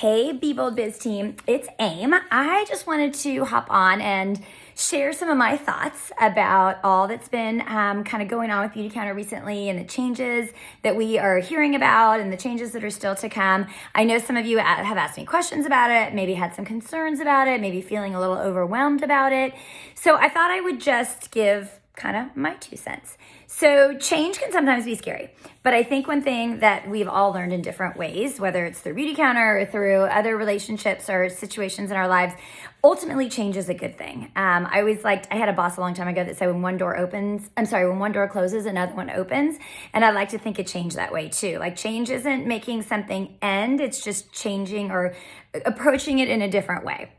Hey, Be Bold Biz team, it's Aim. I just wanted to hop on and share some of my thoughts about all that's been kind of going on with Beautycounter recently and the changes that we are hearing about and the changes that are still to come. I know some of you have asked me questions about it, maybe had some concerns about it, maybe feeling a little overwhelmed about it. So I thought I would just give kind of my 2 cents. So change can sometimes be scary, but I think one thing that we've all learned in different ways, whether it's through Beautycounter or through other relationships or situations in our lives, ultimately change is a good thing. I had a boss a long time ago that said when one door closes, another one opens. And I like to think of change that way too. Like change isn't making something end, it's just changing or approaching it in a different way.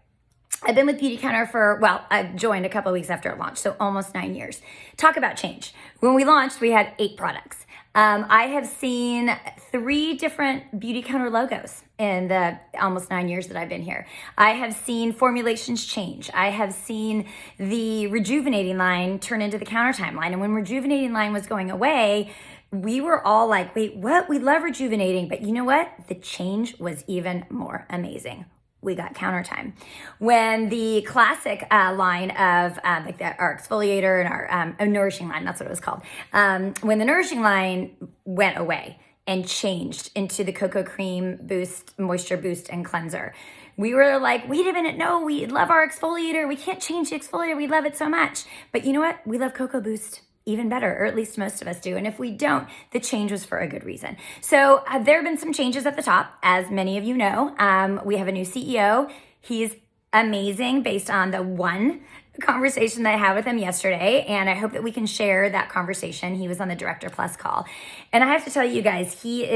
I've been with Beautycounter I joined a couple of weeks after it launched, so almost 9 years. Talk about change. When we launched, we had 8 products. I have seen 3 different Beautycounter logos in the almost 9 years that I've been here. I have seen formulations change. I have seen the rejuvenating line turn into the counter time line. And when rejuvenating line was going away, we were all like, wait, what? We love rejuvenating. But you know what? The change was even more amazing. We got counter time. When the classic line of our exfoliator and our nourishing line, that's what it was called. When the nourishing line went away and changed into the Cocoa Cream Boost, Moisture Boost, and Cleanser, we were like, wait a minute, no, we love our exfoliator. We can't change the exfoliator. We love it so much. But you know what? We love Cocoa Boost even better, or at least most of us do. And if we don't, the change was for a good reason. So there have been some changes at the top, as many of you know. We have a new CEO. He's amazing based on the one conversation that I had with him yesterday. And I hope that we can share that conversation. He was on the Director Plus call. And I have to tell you guys, he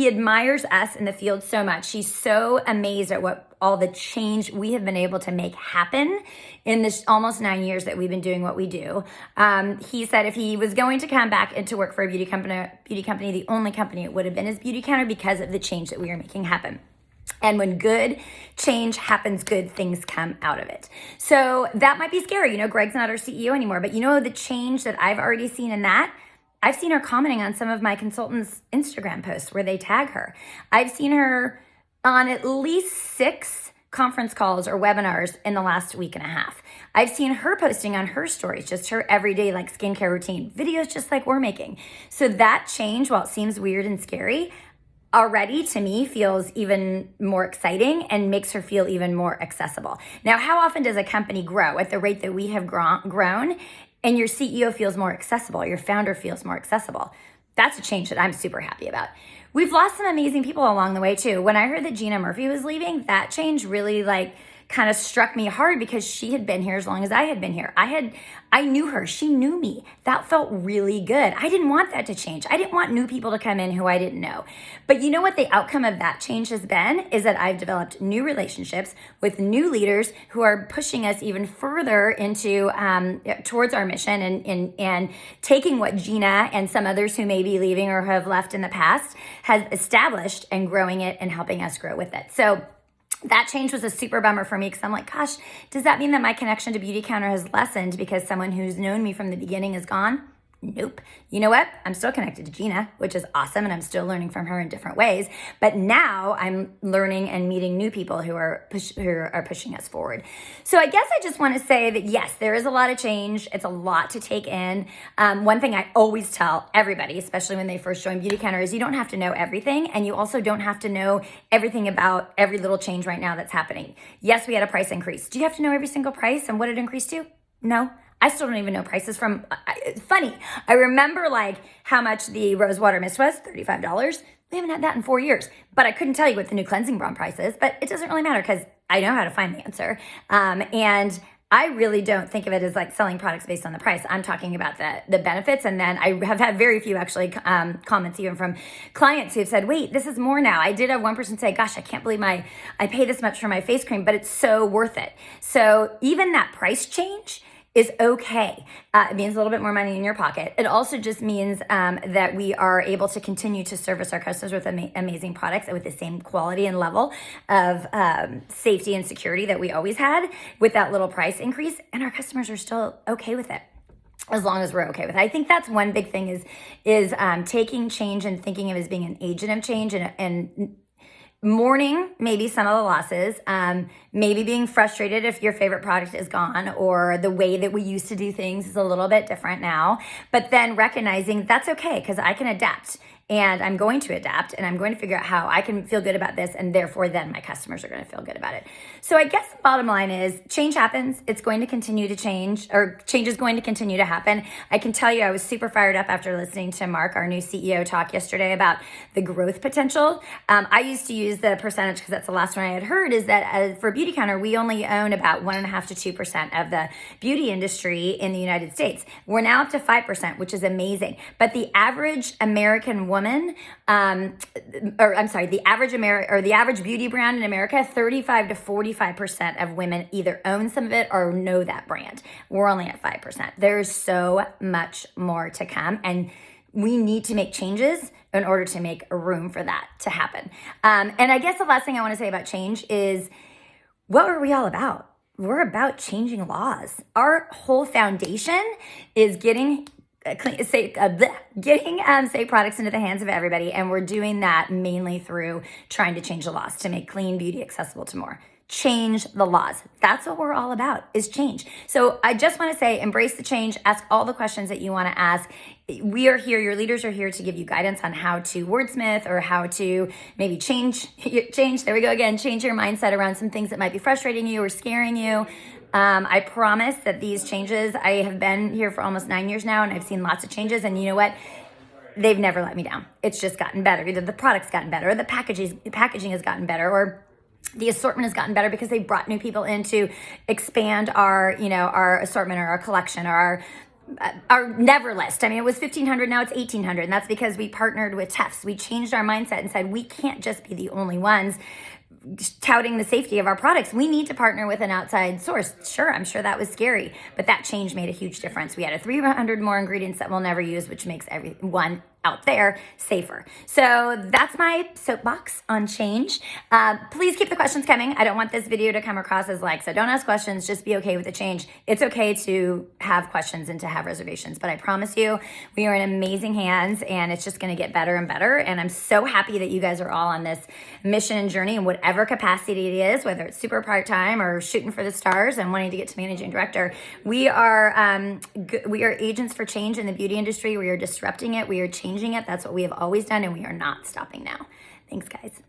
admires us in the field so much. He's so amazed at what all the change we have been able to make happen in this almost 9 years that we've been doing what we do. He said if he was going to come back into work for a beauty company, the only company it would have been is Beautycounter because of the change that we are making happen. And when good change happens, good things come out of it. So that might be scary. You know, Greg's not our CEO anymore, but you know the change that I've already seen in that? I've seen her commenting on some of my consultants' Instagram posts where they tag her. I've seen her on at least 6 conference calls or webinars in the last week and a half. I've seen her posting on her stories, just her everyday skincare routine, videos just like we're making. So that change, while it seems weird and scary, already to me feels even more exciting and makes her feel even more accessible. Now, how often does a company grow at the rate that we have grown and your CEO feels more accessible, your founder feels more accessible? That's a change that I'm super happy about. We've lost some amazing people along the way too. When I heard that Gina Murphy was leaving, that change really kind of struck me hard because she had been here as long as I had been here. I knew her. She knew me. That felt really good. I didn't want that to change. I didn't want new people to come in who I didn't know. But you know what the outcome of that change has been is that I've developed new relationships with new leaders who are pushing us even further into towards our mission and taking what Gina and some others who may be leaving or have left in the past has established and growing it and helping us grow with it. So that change was a super bummer for me because I'm like, gosh, does that mean that my connection to Beautycounter has lessened because someone who's known me from the beginning is gone? Nope. You know what? I'm still connected to Gina, which is awesome, and I'm still learning from her in different ways. But now I'm learning and meeting new people who are pushing us forward. So I guess I just want to say that yes, there is a lot of change. It's a lot to take in. One thing I always tell everybody, especially when they first join Beautycounter, is you don't have to know everything, and you also don't have to know everything about every little change right now that's happening. Yes, we had a price increase. Do you have to know every single price and what it increased to? No. I still don't even know prices from, it's funny. I remember how much the Rose Water Mist was, $35. We haven't had that in 4 years, but I couldn't tell you what the new cleansing balm price is, but it doesn't really matter because I know how to find the answer. And I really don't think of it as selling products based on the price. I'm talking about the benefits. And then I have had very few actually comments even from clients who have said, wait, this is more now. I did have one person say, gosh, I can't believe I pay this much for my face cream, but it's so worth it. So even that price change is okay. It means a little bit more money in your pocket. It also just means that we are able to continue to service our customers with amazing products with the same quality and level of safety and security that we always had with that little price increase. And our customers are still okay with it, as long as we're okay with it. I think that's one big thing is taking change and thinking of it as being an agent of change and mourning maybe some of the losses, maybe being frustrated if your favorite product is gone or the way that we used to do things is a little bit different now, but then recognizing that's okay because I can adapt. And I'm going to adapt and I'm going to figure out how I can feel good about this, and therefore then my customers are going to feel good about it. So I guess the bottom line is change happens. It's going to continue to change, or change is going to continue to happen. I can tell you I was super fired up after listening to Mark, our new CEO, talk yesterday about the growth potential. I used to use the percentage because that's the last one I had heard, is that for Beautycounter, we only own about 1.5% to 2% of the beauty industry in the United States. We're now up to 5%, which is amazing. But the average American woman, the average beauty brand in America, 35 to 45% of women either own some of it or know that brand. We're only at 5%. There's so much more to come, and we need to make changes in order to make room for that to happen. And I guess the last thing I want to say about change is, what are we all about? We're about changing laws. Our whole foundation is getting safe products into the hands of everybody, and we're doing that mainly through trying to change the laws to make clean beauty accessible to more. Change the laws. That's what we're all about, is change. So I just want to say, embrace the change, ask all the questions that you want to ask. We are here, your leaders are here to give you guidance on how to wordsmith or how to maybe change, there we go again, change your mindset around some things that might be frustrating you or scaring you. I promise that these changes, I have been here for almost 9 years now, and I've seen lots of changes, and you know what? They've never let me down. It's just gotten better. Either the product's gotten better, or the packaging has gotten better, or the assortment has gotten better because they brought new people in to expand our assortment or our collection or our never list. I mean, it was 1,500, now it's 1,800. And that's because we partnered with Tufts. We changed our mindset and said, we can't just be the only ones touting the safety of our products. We need to partner with an outside source. Sure, I'm sure that was scary, but that change made a huge difference. We added 300 more ingredients that we'll never use, which makes everyone out there safer. So that's my soapbox on change. Please keep the questions coming. I don't want this video to come across as like, so don't ask questions, just be okay with the change. It's okay to have questions and to have reservations, but I promise you, we are in amazing hands, and it's just gonna get better and better. And I'm so happy that you guys are all on this mission and journey in whatever capacity it is, whether it's super part-time or shooting for the stars and wanting to get to managing director. We are agents for change in the beauty industry. We are disrupting it. We are changing it. That's what we have always done, and we are not stopping now. Thanks, guys.